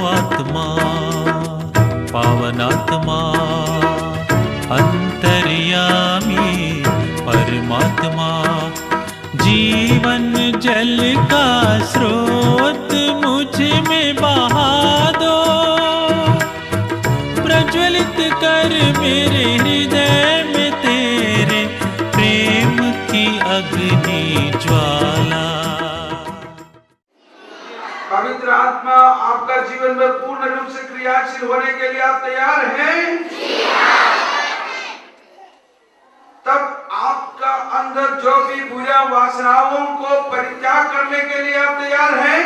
आत्मा पावनात्मा अंतर्यामी परमात्मा जीवन जल का स्रोत मुझ में बहा दो, प्रज्वलित कर मेरे हृदय में तेरे प्रेम की अग्नि ज्वाला। पवित्र आत्मा आपका जीवन में पूर्ण रूप से क्रियाशील होने के लिए आप तैयार हैं? तब आपका अंदर जो भी बुरा वासनाओं को परित्याग करने के लिए आप तैयार हैं?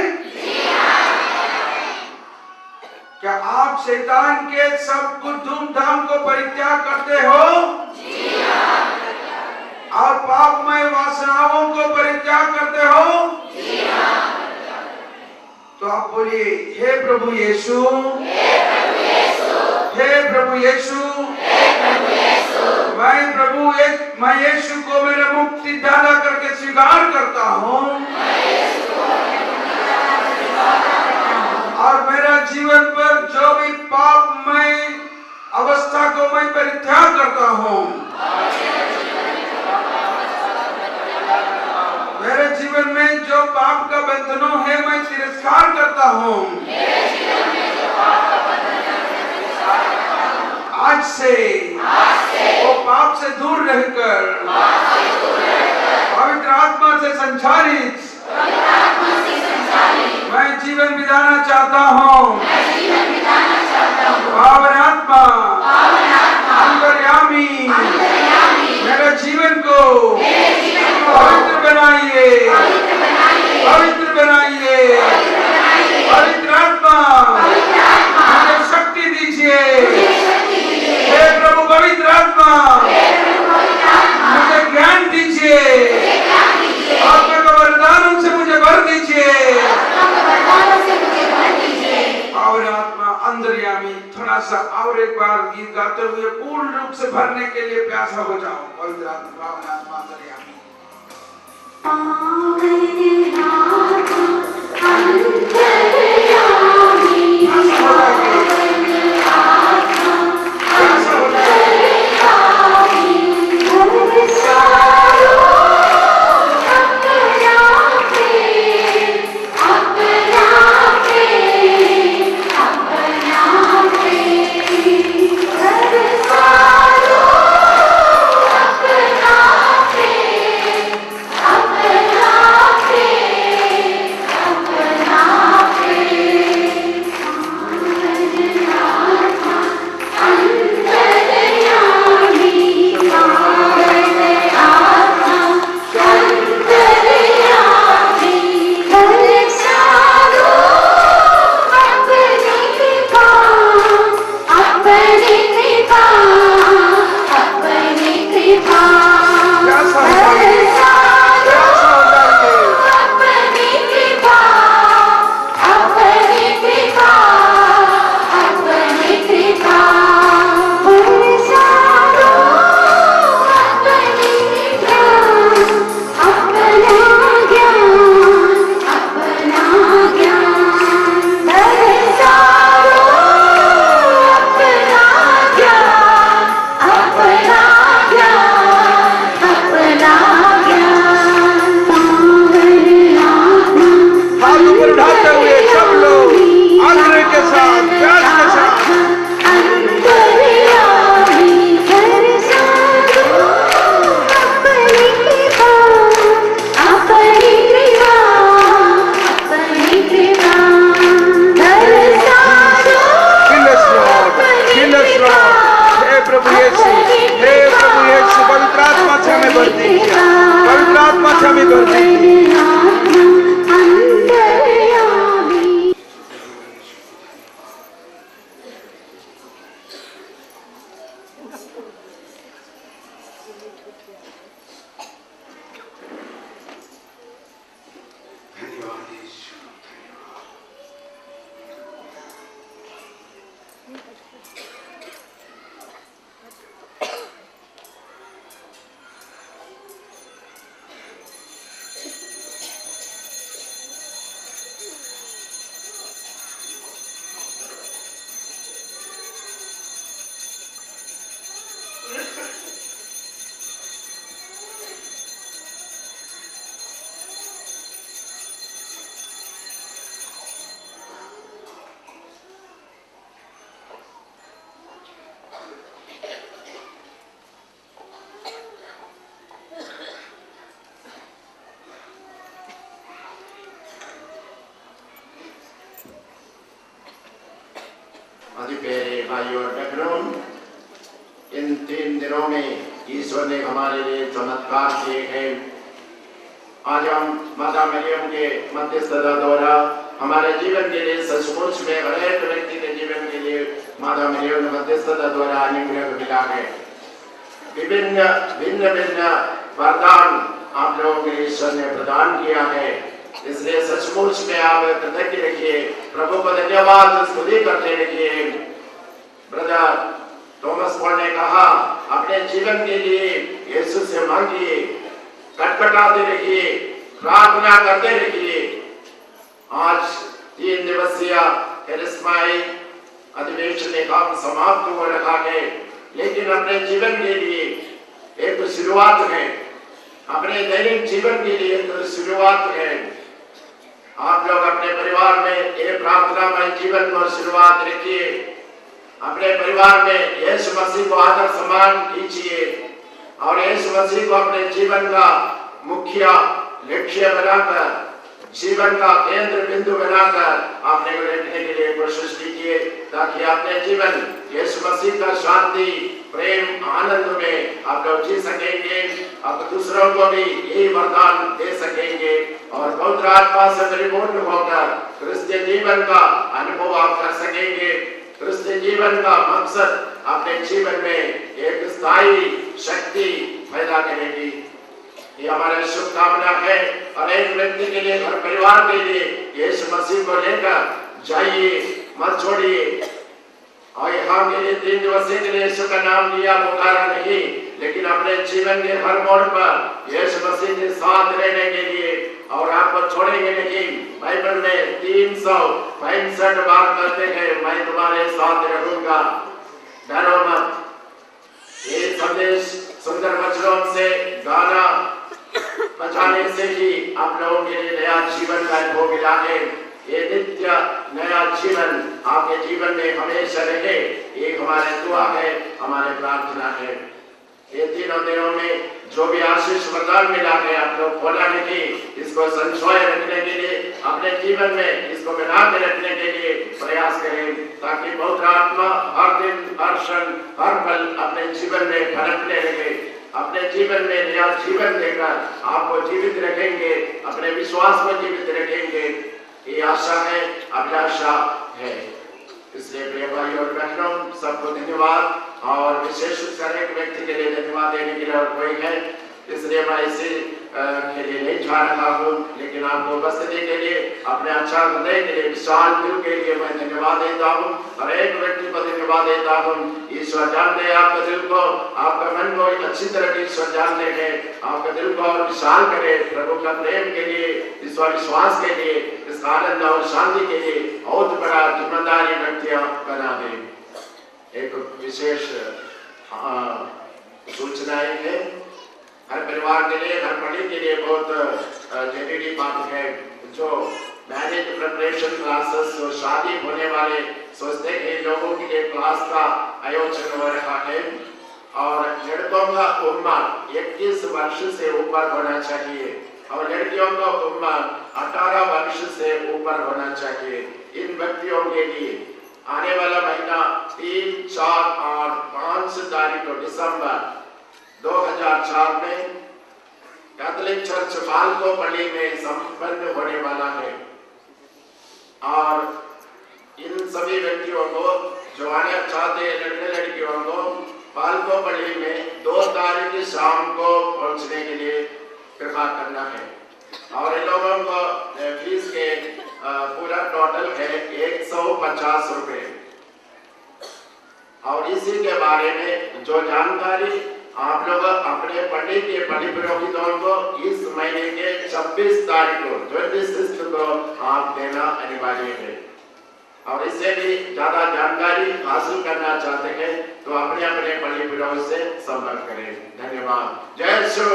क्या आप शैतान के सब कुछ धूमधाम को परित्याग करते हो? और पापमय वासनाओं को परित्याग करते हो? तो आप बोलिए, हे प्रभु यीशु, हे प्रभु यीशु, मैं यीशु को मेरा मुक्ति दाता करके स्वीकार करता हूँ और मेरा जीवन पर जो भी पापमय अवस्था को मैं परित्याग करता हूँ। मेरे जीवन में जो पाप का बंधनों है मैं तिरस्कार करता हूँ। आज से वो पाप से दूर रहकर पवित्र आत्मा से संचालित मैं जीवन बिताना चाहता हूँ। पावन आत्मा अंतर्यामी मेरे जीवन को पवित्र बनाइए, पवित्र बनाइए। पवित्र आत्मा मुझे शक्ति दीजिए। हे प्रभु पवित्र आत्मा मुझे ज्ञान दीजिए, आत्मा का वरदानों से मुझे भर दीजिए। पावन आत्मा अंतर्यामी, थोड़ा सा और एक बार गीत गाते हुए पूर्ण रूप से भरने के लिए प्यासा हो जाओ। पवित्र आत्मा, पावन आत्मा अंतर्यामी। भाई और बहनों, इन 3 दिनों में ईश्वर ने हमारे लिए चमत्कार किए हैं। आज हम माता मरियम के मध्यस्थता द्वारा हमारे जीवन के लिए सचमुच में हर एक व्यक्ति के जीवन के लिए माता मरियम के मध्यस्थता द्वारा अनुग्रह मिला है। विभिन्न भिन्न भिन्न वरदान आप लोगों के लिए ईश्वर ने प्रदान किया है, इसलिए सचमुच में आप कृतज्ञ रखिए, प्रभु को धन्यवाद स्तुति करते रहिए। ब्रदर थॉमस पॉल ने कहा, अपने जीवन के लिए यीशु से मांगिए, कटकटाते रहिए, प्रार्थना करते रहिए। आज 3 दिवसीय करिश्माई अधिवेशन में काम समाप्त हो रहा है, लेकिन अपने जीवन के लिए एक शुरुआत है, अपने दैनिक जीवन के लिए एक शुरुआत है। आप लोग अपने परिवार में ये प्रार्थनामय जीवन को शुरुआत रखिए, अपने परिवार में यीशु मसीह को आदर सम्मान कीजिए और यीशु मसीह को अपने जीवन का मुख्य लक्ष्य बनाकर, जीवन का केंद्र बिंदु बनाकर अपने को रखने के लिए कोशिश कीजिए, ताकि अपने जीवन यीशु मसीह का शांति, प्रेम, आनंद में आप लोग जी सकेंगे, आप दूसरों को भी यही वरदान दे सकेंगे और पवित्र आत्मा से परिपूर्ण होकर क्रिस्तीय जीवन का अनुभव आप कर सकेंगे। क्रिस्तीय जीवन का मकसद अपने जीवन में एक स्थायी शक्ति पैदा करेगी। ये हमारा शुभकामना है और एक व्यक्ति के लिए, हर परिवार के लिए यीशु मसीह को लेकर जाइए, मत छोड़िए। और यहाँ के लिए 3 दिवसीय के लिए यीशु का नाम लिया, पुकारा नहीं, लेकिन अपने जीवन के हर मोड़ पर यीशु मसीह के साथ रहने के लिए और आपको छोड़ेंगे नहीं। बाइबल में 365 बार कहते हैं, मैं तुम्हारे साथ रहूंगा, डरो मत। ये संदेश सुंदर वचनों से, गाना बजाने से ही आप लोगों के लिए नया जीवन का अनुभव मिला है। ये नित्य नया जीवन आपके जीवन में हमेशा रहे, ये हमारे दुआ है, हमारे प्रार्थना है। ये 3 दिनों में जो भी आशीष वरदान मिला है, आप लोग खोला नहीं, इसको संचय रखने के लिए, अपने जीवन में इसको बना के रखने के लिए प्रयास करें, ताकि पवित्र आत्मा हर दिन, हर क्षण, हर पल अपने जीवन में फलकने लगे, अपने जीवन में नया जीवन देकर आपको जीवित रखेंगे, अपने विश्वास को जीवित रखेंगे। ये आशा है, अभिलाषा है। इसलिए प्रिय भाई और बहनों, सबको धन्यवाद और विशेष रूप से एक व्यक्ति के लिए धन्यवाद देने के लिए और कोई है, इसलिए मैं इसी के लिए नहीं जा रहा हूँ, लेकिन आपको उपस्थिति के लिए, अपने अच्छा हृदय के लिए, विशाल दिल के लिए मैं धन्यवाद देता हूँ और एक व्यक्ति को धन्यवाद देता हूँ। ईश्वर जानते हैं आपके दिल को, आपका मन को अच्छी तरह ईश्वर जानते हैं, आपके दिल को और विशाल करे, प्रभु का प्रेम के लिए, ईश्वर विश्वास के लिए, इस आनंद और शांति के लिए बहुत बड़ा जिम्मेदारी व्यक्तियां बना दे। एक विशेष सूचनाएं है हर परिवार के लिए, हर पढ़ी के लिए बहुत जरूरी बात है। जो मैरिज प्रिपरेशन क्लासेस, जो शादी होने वाले सोचते हैं लोगों के लिए क्लास का आयोजन हो रहा है और लड़कों का उम्र 21 वर्ष से ऊपर होना चाहिए और लड़कियों का उम्र 18 वर्ष से ऊपर होना चाहिए। इन व्यक्तियों के लिए आने वाला महीना 3, 4 और 5 तारीख को दिसंबर 2004 में कैथोलिक चर्च बालकोपल्ली में संपन्न होने वाला है और इन सभी व्यक्तियों को जो आने चाहते हैं, लड़के लड़कियों को बालकोपल्ली में 2 तारीख शाम को पहुंचने के लिए कृपा करना है और इन लोगों को फीस के पूरा टोटल है 150 रुपए। और इसी के बारे में जो जानकारी आप लोग अपने पंडित के पंडित पुरोहितों को इस महीने के 26 तारीख को 26 को आप देना अनिवार्य है और इससे भी ज्यादा जानकारी हासिल करना चाहते हैं तो अपने अपने पंडित पुरोहित से संपर्क करें। धन्यवाद। जय यीशु,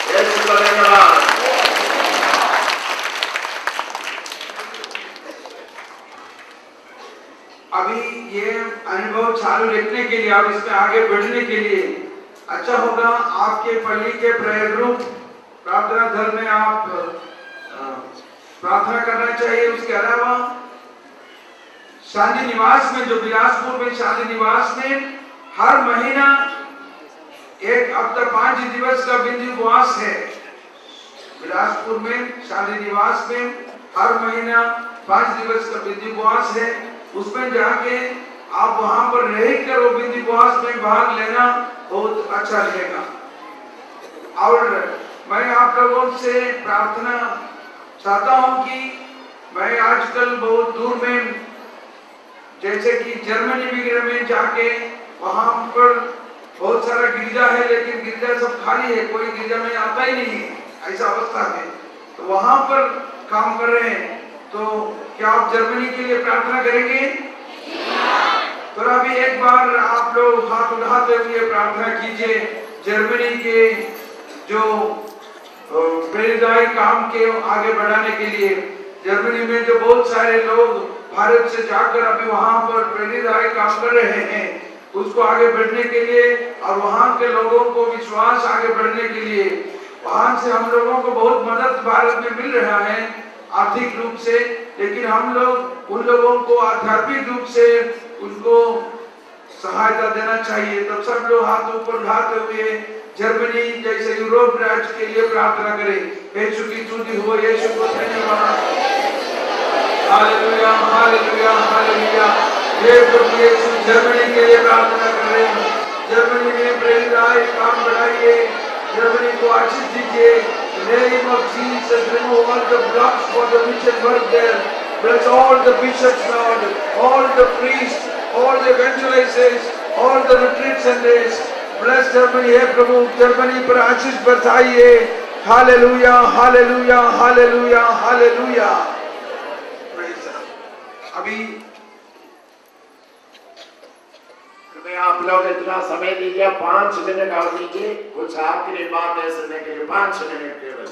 जय यीशु, धन्यवाद। अभी ये अनुभव चालू रखने के लिए और इसमें आगे बढ़ने के लिए अच्छा होगा आपके पल्ली के प्रेयर ग्रुप प्रार्थना दल में आप प्रार्थना करना चाहिए। उसके अलावा शांति निवास में, जो बिलासपुर में शांति निवास में हर महीना एक हफ्ता 5 दिवस का बिंदु उपवास है। बिलासपुर में शांति निवास में हर महीना 5 दिवस का बिंदु उपवास है। उसमें जाके आप वहां पर रहकर वो बिंदु उपवास में भाग लेना बहुत अच्छा लगेगा। और मैं आप लोगों से प्रार्थना चाहता हूं कि मैं आजकल बहुत दूर में, जैसे कि जर्मनी वगैरह में जाके वहां पर बहुत सारा गिरजा है, लेकिन गिरजा सब खाली है, कोई गिरजा में आता ही नहीं है, ऐसा अवस्था है। तो वहां पर काम कर रहे हैं। तो क्या आप जर्मनी के लिए प्रार्थना करेंगे? तो अभी एक बार आप लोग हाथ उठाते हुए प्रार्थना कीजिए जर्मनी के जो प्रेरित काम के आगे बढ़ाने के लिए। जर्मनी में जो बहुत सारे लोग भारत से जाकर अभी वहां पर प्रेरित काम कर रहे हैं, उसको आगे बढ़ने के लिए और वहां के लोगों को विश्वास आगे बढ़ने के लिए, वहां से हम लोगों को बहुत मदद भारत में मिल रहा है आर्थिक रूप से, लेकिन हम लोग उन लोगों को आध्यात्मिक रूप से उनको सहायता देना चाहिए। तब सब लोग हाथ ऊपर उठाते हुए जर्मनी जैसे यूरोप राज्य के लिए प्रार्थना करें। यीशु की स्तुति हो, यीशु को धन्यवाद। Hallelujah, hallelujah, hallelujah. हे प्रभु यीशु, जर्मनी के लिए प्रार्थना कर रहे हैं। जर्मनी में प्रेरित काम बढ़ाइए, जर्मनी को आशीष दीजिए। Name of Jesus, remove all the blocks for the mission work there. Bless all the bishops, Lord, all the priests, all the evangelicals, all the retreat Sundays. Bless Germany, हे प्रभु Germany पर आशीष बरसाइए। Hallelujah, hallelujah, hallelujah, hallelujah. अभी आप लोग इतना समय दीजिए, 5 मिनट और दीजिए, कुछ आखिरी बातें सुनने के लिए 5 मिनट केवल।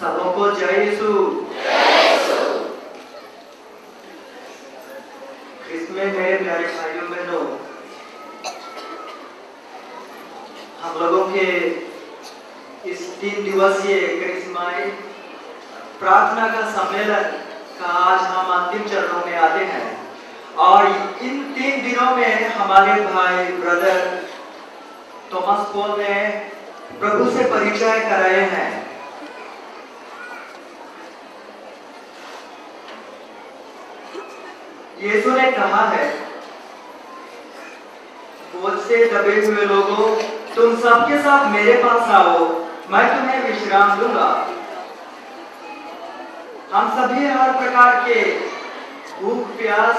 सबको जय यीशु। इसमें मेरे प्यारे भाइयों बहनों, हम लोगों के इस 3 दिवसीय करिश्माई प्रार्थना का सम्मेलन का आज हम अंतिम चरणों में आते हैं। और इन 3 दिनों में हमारे भाई ब्रदर थॉमस पॉल ने प्रभु से परिचय कराए हैं। यीशु ने कहा है, बोझ से दबे हुए लोगों, तुम सबके साथ मेरे पास आओ, मैं तुम्हें विश्राम दूंगा। हम सभी हर प्रकार के भूख, प्यास,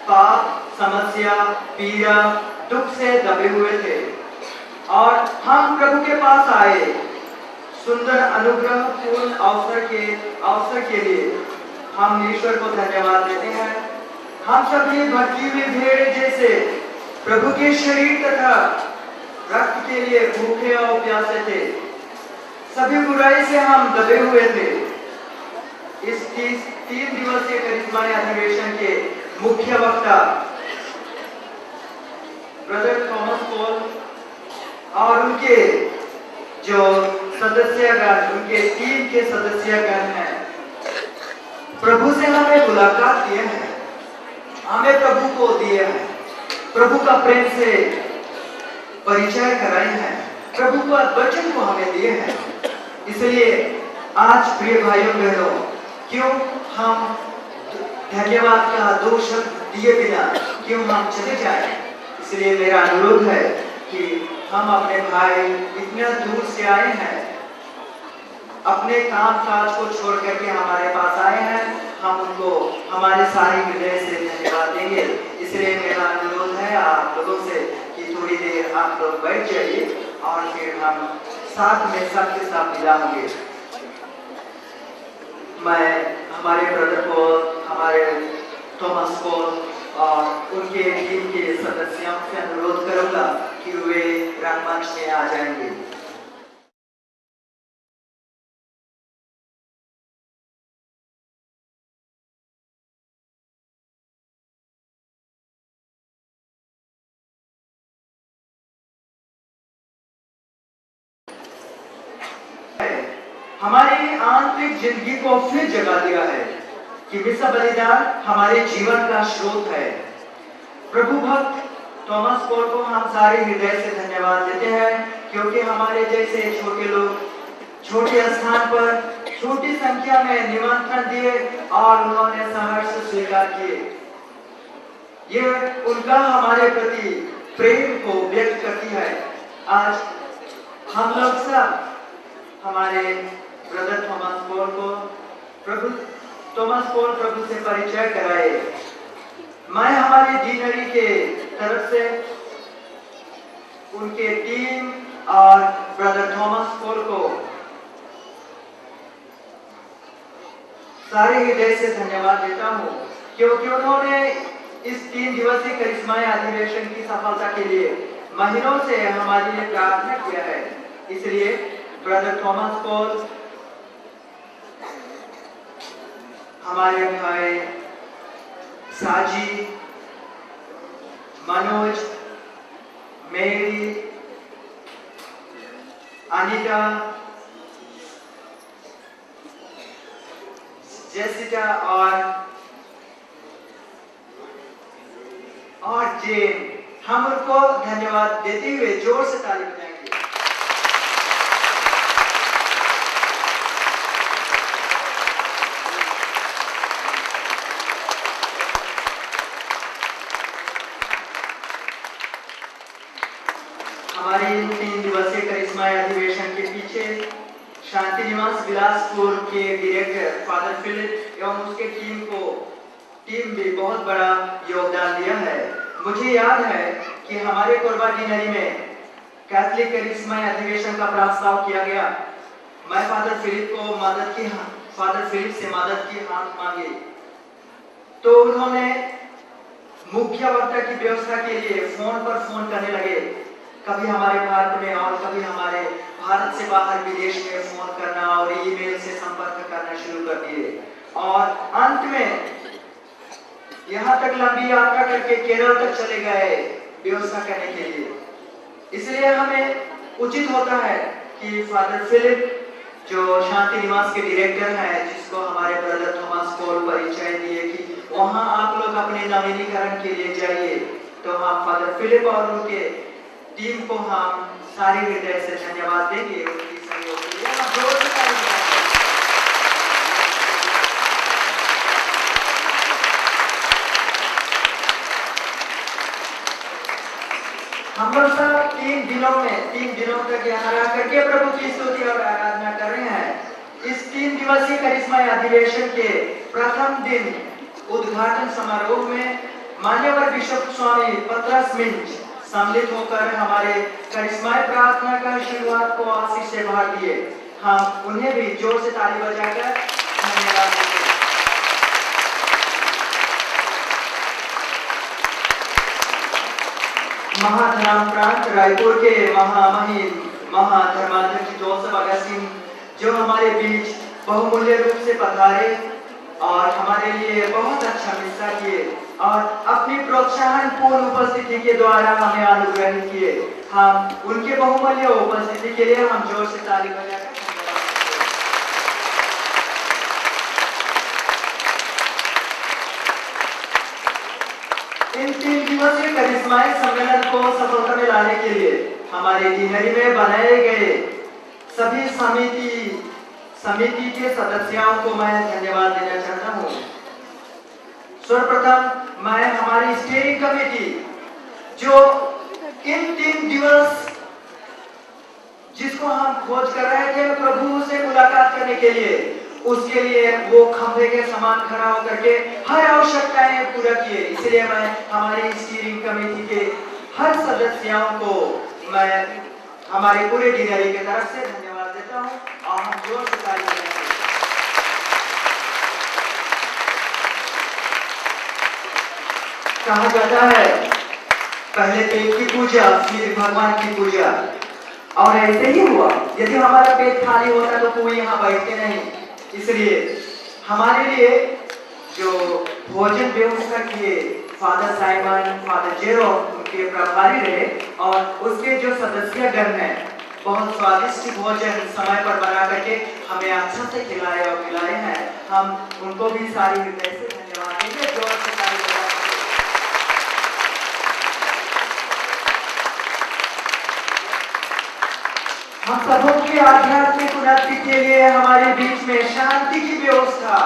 पाप, समस्या, पीड़ा, दुख से दबे हुए थे और हम प्रभु के पास आए सुंदर अनुग्रह पूर्ण अवसर के लिए हम ईश्वर को धन्यवाद देते हैं। हम सभी भटकी हुई भेड़ जैसे प्रभु के शरीर तथा रक्त के लिए भूखे और प्यासे थे। सभी बुराई से हम दबे हुए थे। इस 3 दिवसीय करिश्माई अधिवेशन के मुख्य वक्ता ब्रदर थॉमस पॉल और उनके जो सदस्यगण, उनके टीम के सदस्यगण हैं, प्रभु से हमें मुलाकात किए हैं, हमें प्रभु को दिए हैं, प्रभु का प्रेम से परिचय कराए हैं, प्रभु का वचन को हमें दिए हैं। इसलिए आज प्रिय भाइयों बहनों, क्यों हम धन्यवाद का 2 शब्द दिए बिना क्यों हम चले जाएं? इसलिए मेरा अनुरोध है कि हम अपने भाई इतना दूर से आए हैं, अपने काम काज को छोड़ करके हमारे पास आए हैं, हम उनको हमारे सारे हृदय से धन्यवाद देंगे। इसलिए मेरा अनुरोध है आप लोगों से कि थोड़ी देर आप लोग बैठ जाइए और फिर हम साथ में सबके साथ मिला होंगे। मैं हमारे ब्रदर को, हमारे थॉमस को और उनके टीम के सदस्यों से अनुरोध करूंगा कि वे रंगमंच में आ जाएंगे। हमारी आंतरिक जिंदगी को फिर जगा दिया है कि मिसा बलिदान हमारे जीवन का स्रोत है। प्रभु भक्त थॉमस पोल को हम सारे हृदय से धन्यवाद देते हैं, क्योंकि हमारे जैसे छोटे लोग छोटे स्थान पर छोटी संख्या में निमंत्रण दिए और उन्होंने संघर्ष स्वीकार किए। यह उनका हमारे प्रति प्रेम को व्यक्त करती है। आज हम लोग सब हमारे ब्रदर थॉमस पोल को प्रभु से परिचय कराए। मैं हमारी डीनरी के तरफ से उनके टीम और ब्रदर थॉमस पोल को सारे हृदय से धन्यवाद देता हूं, क्योंकि उन्होंने इस 3 दिवसीय करिश्माई अधिवेशन की सफलता के लिए महीनों से हमारे लिए प्रार्थना किया है। इसलिए ब्रदर थॉमस पोल, हमारे भाई साजी, मनोज, मेरी, अनीता, जेसिका और जेन, हम उनको धन्यवाद देते हुए जोर से ताली बजाएंगे। हमारे 3 दिवसीय करिश्माई अधिवेशन के पीछे शांति निवास बिलासपुर के डायरेक्टर फादर फिलिप एवं उसके टीम भी बहुत बड़ा योगदान दिया है। मुझे याद है कि हमारे कोरबा डीनरी में कैथोलिक करिश्माई अधिवेशन का प्रस्ताव किया गया। मैं फादर फिलिप से मदद की हाथ मांगी, तो उन्होंने मुख्य वक्ता की व्यवस्था के लिए फोन करने लगे। कभी हमारे भारत में और कभी हमारे भारत से बाहर विदेश में फोन करना और ईमेल से संपर्क करना शुरू कर दिए, और अंत में यहाँ तक लंबी यात्रा करके केरल तक चले गए व्यवस्था करने के लिए। इसलिए हमें उचित होता है कि फादर फिलिप, जो शांति निवास के डायरेक्टर हैं, जिसको हमारे ब्रदर थॉमस पोल परिचय दिए कि वहां आप लोग अपने नवीनीकरण के लिए जाइए, तो हम फादर फिलिप और उनके टीम को हम सारे हृदय से धन्यवाद देंगे उनकी सहयोग के लिए। हम लोग सब 3 दिनों तक यहाँ रह करके प्रभु की स्तुति और आराधना कर रहे हैं। इस 3 दिवसीय करिश्माई अधिवेशन के प्रथम दिन उद्घाटन समारोह में मान्यवर बिशप स्वामी पतरस मिंज सम्मिलित होकर हमारे करिश्माई प्रार्थना का शुरुआत को आशीष से भर दिए। हम उन्हें भी जोर से ताली बजाकर धन्यवाद देते हैं। महाधर्म प्रांत रायपुर के महामहिम महाधर्माध्यक्ष जोसेफ अगस्टिन, जो हमारे बीच बहुमूल्य रूप से पधारे और हमारे लिए बहुत अच्छा मिस्सा किए और अपनी प्रोत्साहन पूर्ण उपस्थिति के द्वारा हमें अनुग्रहित किए। हम उनके बहुमूल्य उपस्थिति के लिए हम जोर से ताली बजाकर इन 3 दिवसीय करिश्माई सम्मेलन को सफलता में लाने के लिए हमारे डीनरी में बनाए गए सभी समिति के सदस्यों को मैं धन्यवाद देना चाहता हूँ। सर्वप्रथम मैं हमारी स्टीयरिंग कमेटी, जो इन 3 दिवस जिसको हम खोज कर रहे थे प्रभु से मुलाकात करने के लिए, उसके लिए वो खंभे के समान खड़ा होकर के हर आवश्यकताएं पूरा किए। इसलिए मैं हमारी स्टीयरिंग कमेटी के हर सदस्यों को मैं हमारे पूरे डीनरी की तरफ से धन्यवाद देता हूं और हम जोर से ताली बजाएंगे। कहा जाता है पहले पेट की पूजा फिर भगवान की पूजा, और ऐसे ही हुआ। यदि हमारा पेट खाली होता तो कोई यहाँ बैठते नहीं। इसलिए हमारे लिए जो भोजन व्यवस्था किए फादर साइमन, फादर जेरो उनके प्रभारी रहे, और उसके जो सदस्यगण हैं बहुत स्वादिष्ट भोजन समय पर बना करके हमें अच्छा से खिलाए और पिलाए हैं। हम उनको भी सारी हृदय से धन्यवाद देंगे। जोर से ताली बजाएं। हम सबों की आध्यात्मिक उन्नति के लिए हमारे बीच में शांति की व्यवस्था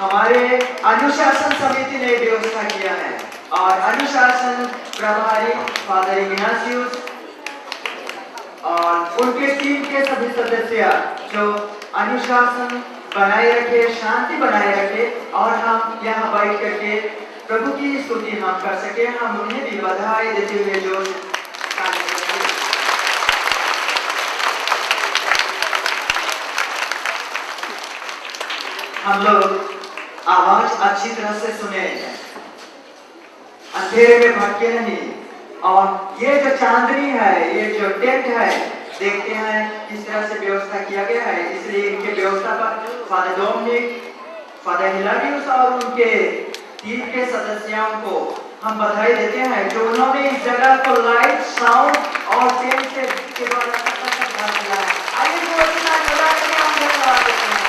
हमारे अनुशासन समिति ने व्यवस्था किया है और अनुशासन प्रभारी फादर इग्नासियस और उनके टीम के सभी सदस्य जो अनुशासन बनाए रखे, शांति बनाए रखे और हम यहाँ बैठ करके प्रभु की स्तुति हम कर सके। हम उन्हें भी बधाई देते हुए जो हम लोग आवाज अच्छी तरह से सुने, अंधेरे में भटके नहीं। और ये जो चांदनी है, ये जो टेंट है, देखते हैं किस तरह से व्यवस्था किया गया है। इसलिए इनके व्यवस्था पर फादर डोमिनिक, फादर हिलारियस और उनके टीम के सदस्यों को हम बधाई देते हैं जो उन्होंने इस जगह को लाइट, साउंड और टेंट से के द्वारा भर दिया है। आइए हम धन्यवाद देते हैं।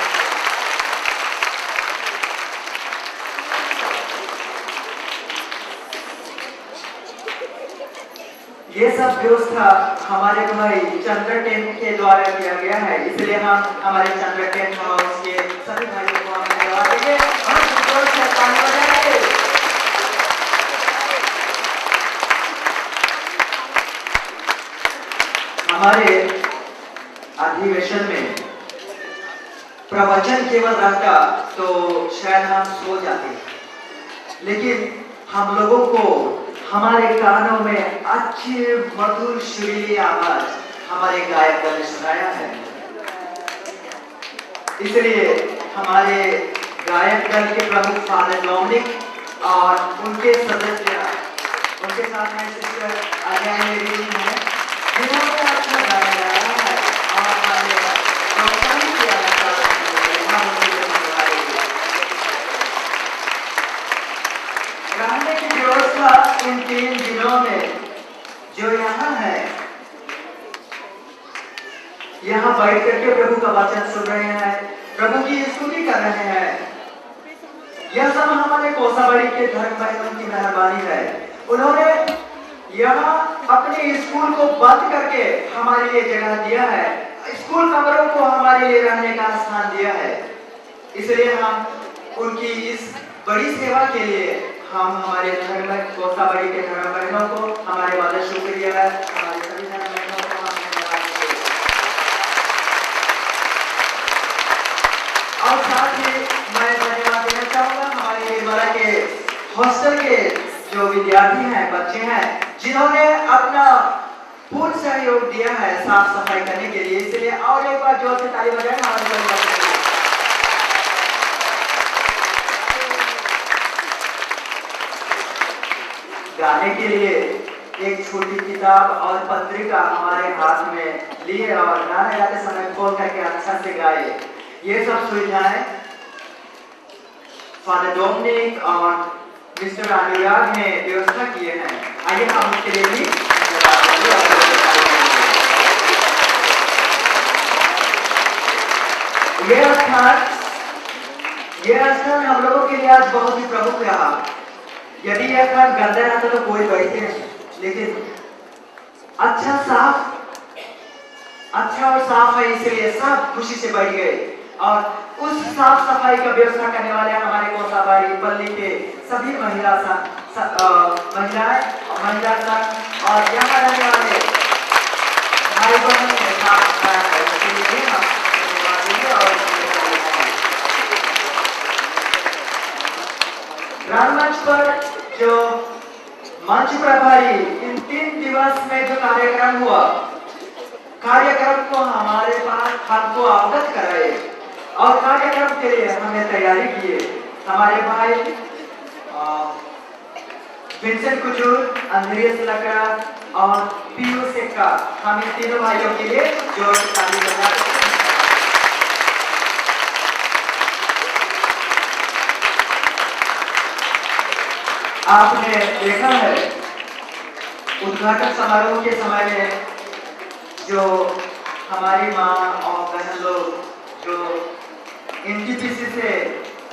ये सब व्यवस्था हमारे भाई चंद्र टेंट के द्वारा किया गया है। इसलिए हम हमारे चंद्र टेंट हाउस के सभी भाइयों को हम धन्यवाद देंगे और जोर से ताली बजाएंगे। हमारे अधिवेशन में प्रवचन केवल रहता तो शायद हम सो जाते, लेकिन हम लोगों को हमारे कानों में अच्छी मधुर सुरीली आवाज हमारे गायक ने सुनाया है। इसलिए हमारे गायक दल के प्रमुख फादर डोमिनिक और उनके सदस्य, उनके साथ में सिस्टर अजय मेरी है, जिन्होंने अच्छा गाया है और हमें प्रोत्साहित किया है। रहने की व्यवस्था इन 3 दिनों में जो यहाँ है, यहाँ बैठ करके प्रभु का वचन सुन रहे हैं, प्रभु की स्तुति कर रहे हैं। यह सब हमारे कोसाबाड़ी के धर्म बहनों की मेहरबानी है। उन्होंने यहाँ अपने स्कूल को बंद करके हमारे लिए जगह दिया है, स्कूल कमरों को हमारे लिए रहने का स्थान दिया है। इसलिए हम उनकी इस बड़ी सेवा के लिए हम हमारे धर्म कोसाबाड़ी के धर्म बहनों को हमारे वादा शुक्रिया है। हमारे सभी धर्म बहनों को हम धन्यवाद देते हैं। और साथ ही मैं धन्यवाद देना चाहूँगा हमारे निर्मला के हॉस्टल के जो विद्यार्थी हैं, बच्चे हैं, जिन्होंने अपना पूर्ण सहयोग दिया है साफ सफाई करने के लिए। इसलिए और एक बार जोर से ताली बजाएं हमारे परिवार के लिए। गाने के लिए एक छोटी किताब और पत्रिका हमारे हाथ में लिए और गाने गाते समय खोल करके अच्छा से गाए। ये सब सुविधाएं फादर डोमिनिक और मिस्टर अनुराग ने व्यवस्था किए हैं। आइए हम उसके लिए भी यह स्थान हम लोगों के लिए आज बहुत ही प्रमुख रहा। यदि यह स्थान गंदा रहता तो कोई बैठे नहीं, लेकिन अच्छा और साफ है, इसलिए सब खुशी से बैठ गए। और उस साफ सफाई का व्यवस्था करने वाले हमारे कोसाबाड़ी पल्ली के सभी महिला संघ और यहाँ रहने वाले भाई बहन ने साफ सफाई करने के लिए हम धन्यवाद देंगे। और ग्राममंच पर जो मंच प्रभारी इन 3 दिवस में जो कार्यक्रम हुआ, कार्यक्रम को हमारे पास हमको अवगत कराए और कार्यक्रम के लिए हमें तैयारी किए। हमारे भाई विंसेंट कुजूर, अंद्रियस लकड़ा और पीयू सेक्का, हम इन तीनों भाइयों के लिए जोर से ताली बजाते हैं। आपने देखा है उद्घाटन समारोह के समय में जो हमारी माँ और बहन लोग जो एनटीपीसी से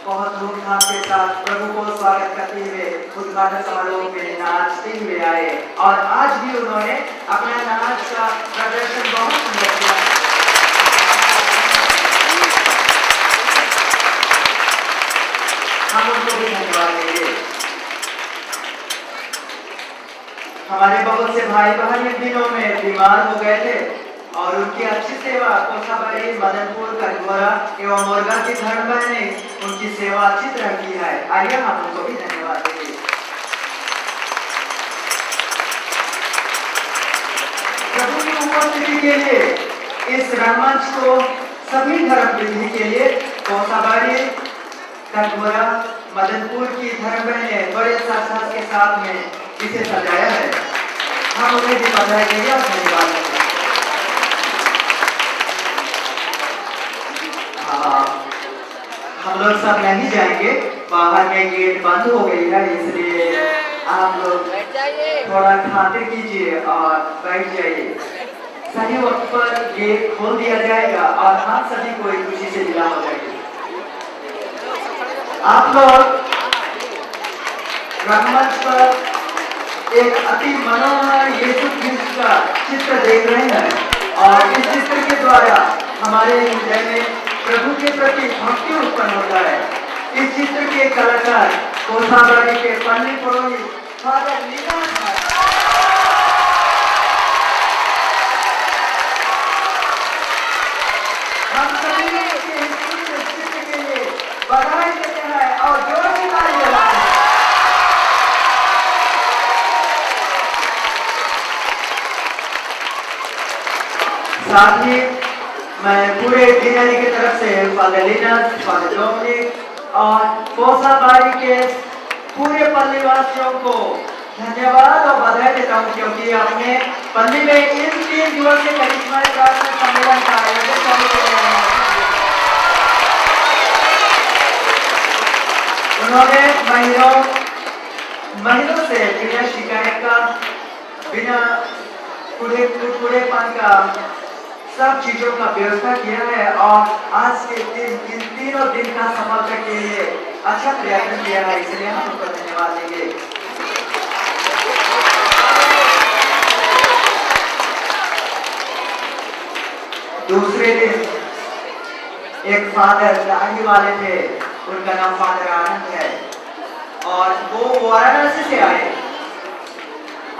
बहुत धूमधाम के साथ प्रभु को स्वागत करते हुए उद्घाटन समारोह में नाचते हुए आए और आज भी उन्होंने अपना नाच का प्रदर्शन बहुत सुंदर किया। हम उनको भी धन्यवाद देंगे। हमारे बहुत से भाई बहन इन दिनों में बीमार हो गए थे और उनकी अच्छी सेवा कोसाबाड़ी, मदनपुर, कटघोरा एवं मोरगा की धर्म बहन ने उनकी सेवा अच्छी तरह की है। आइए हम उनको भी धन्यवाद देंगे। प्रभु की उपस्थिति के लिए इस रंगमंच को सभी धर्म विधि के लिए कोसाबाड़ी, कटघोरा, मदनपुर की धर्म बहन बड़े साथ के साथ में इसे सजाया है। हम उन्हें भी बधाई देंगे और धन्यवाद देंगे। हम लोग सब नहीं जाएंगे, बाहर में गेट बंद हो गई है, इसलिए आप लोग थोड़ा खातिर कीजिए और बैठ जाइए। सही वक्त पर गेट खोल दिया जाएगा और हम सभी को एक खुशी से विदा हो जाएंगे। आप लोग रंगमंच पर एक अति मनोहर यीशु ख्रिस्त का चित्र देख रहे हैं और इस चित्र के द्वारा हमारे हृदय में प्रभु के प्रति भक्ति उत्पन्न होता है। इस चित्र के कलाकार कोसाबाड़ी के पन्नी पुरोहित फादर नीलाश हैं। हम सभी इस चित्र के लिए बधाई देते हैं और जोर से ताली बजाते हैं। साथ ही मैं पूरे डीएनए की तरफ से फादर लीनास, फादर डोमिनिक और कोसाबाड़ी के पूरे पल्ली वासियों को धन्यवाद और बधाई देता हूँ, क्योंकि आपने पल्ली में इन 3 दिवसीय करिश्माई प्रार्थना सम्मेलन का आयोजन करने के लिए उन्होंने महीनों से बिना शिकायत का, बिना कूड़ेपन का सब चीजों का व्यवस्था किया है और आज के दिन इन तीनों दिन का सफलता के लिए अच्छा प्रयत्न किया है, इसलिए हम उनको धन्यवाद देंगे। दूसरे दिन एक फादर दाढ़ी वाले थे, उनका नाम फादर आनंद है और वो वाराणसी से आए।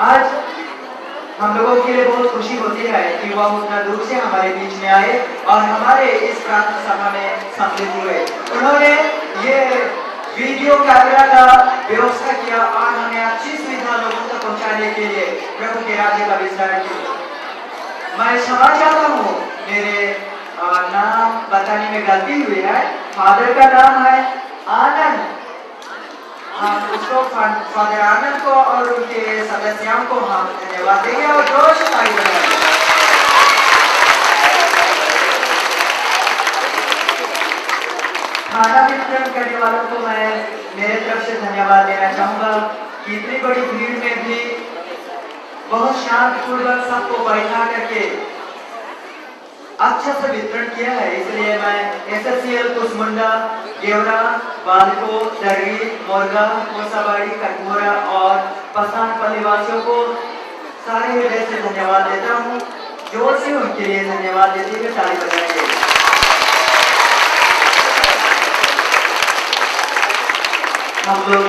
आज हम लोगों के लिए बहुत खुशी होती है कि वह उतना दूर से हमारे बीच में आए और हमारे इस प्रार्थना सभा में सम्मिलित हुए। उन्होंने ये वीडियो कैमरा का व्यवस्था किया और हमें अच्छी सुविधा लोगों तक पहुंचाने के लिए प्रभु के राज्य का विस्तार किया। मैं क्षमा चाहता हूँ, मेरे नाम बताने में गलती हुई है। फादर का नाम है आनंद। हम उसको फादर आनंद को और उनके सदस्यों को हम धन्यवाद देंगे और जोर से ताली बजाएंगे। खाना वितरण करने वालों को मैं मेरे तरफ से धन्यवाद देना चाहूंगा कि इतनी बड़ी भीड़ में भी बहुत शांतिपूर्वक सबको बैठा करके अच्छा से वितरण किया है, इसलिए मैं एसएससीएल कुसमुंडा, गेवरा, बालको, दर्री, मोरगा, कोसाबाड़ी, कटघोरा और पसान पल्ली वासियों को सारे हृदय से धन्यवाद देता हूँ। जोर से उनके लिए धन्यवाद देते हुए ताली बजाएंगे। हम लोग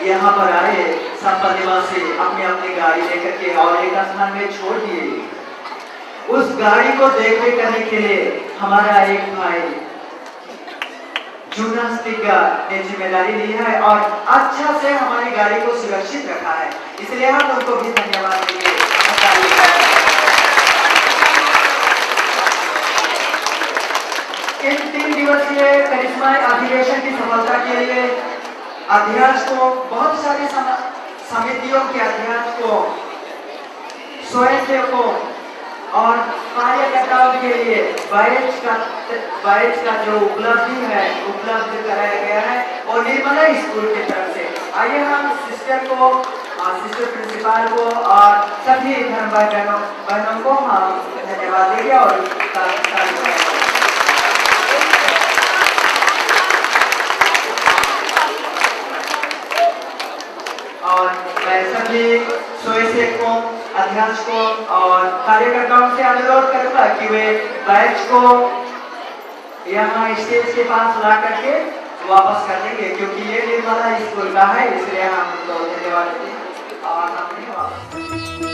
यहाँ पर आए, सब पल्ली वासी अपनी अपनी गाड़ी लेकर के और एक स्थान में छोड़ दिए। उस गाड़ी को देखरेख करने के लिए हमारा एक भाई जूनास टिग्गा ने जिम्मेदारी ली है और अच्छा से हमारी गाड़ी को सुरक्षित रखा है, इसलिए हम उनको भी धन्यवाद देंगे। इन 3 दिवसीय करिश्माई अधिवेशन की सफलता के लिए अध्यक्ष को, बहुत सारी समितियों के अध्यक्ष को, स्वयंसेवकों और कार्यकर्ताओं के लिए बैच का जो उपलब्ध कराया गया है और निर्मला स्कूल की तरफ से। आइए हम सिस्टर को सिस्टर प्रिंसिपल को और सभी धर्म भाई बहनों को हम धन्यवाद देंगे और मैं सभी स्वयंसेवकों को, अध्यक्ष को और कार्यकर्ताओं से अनुरोध करूंगा कि वे बैच को यहाँ स्टेज के पास ला करके वापस कर देंगे, क्योंकि ये निर्मला स्कूल का है, इसलिए हम उनको धन्यवाद देते हैं और हम वापस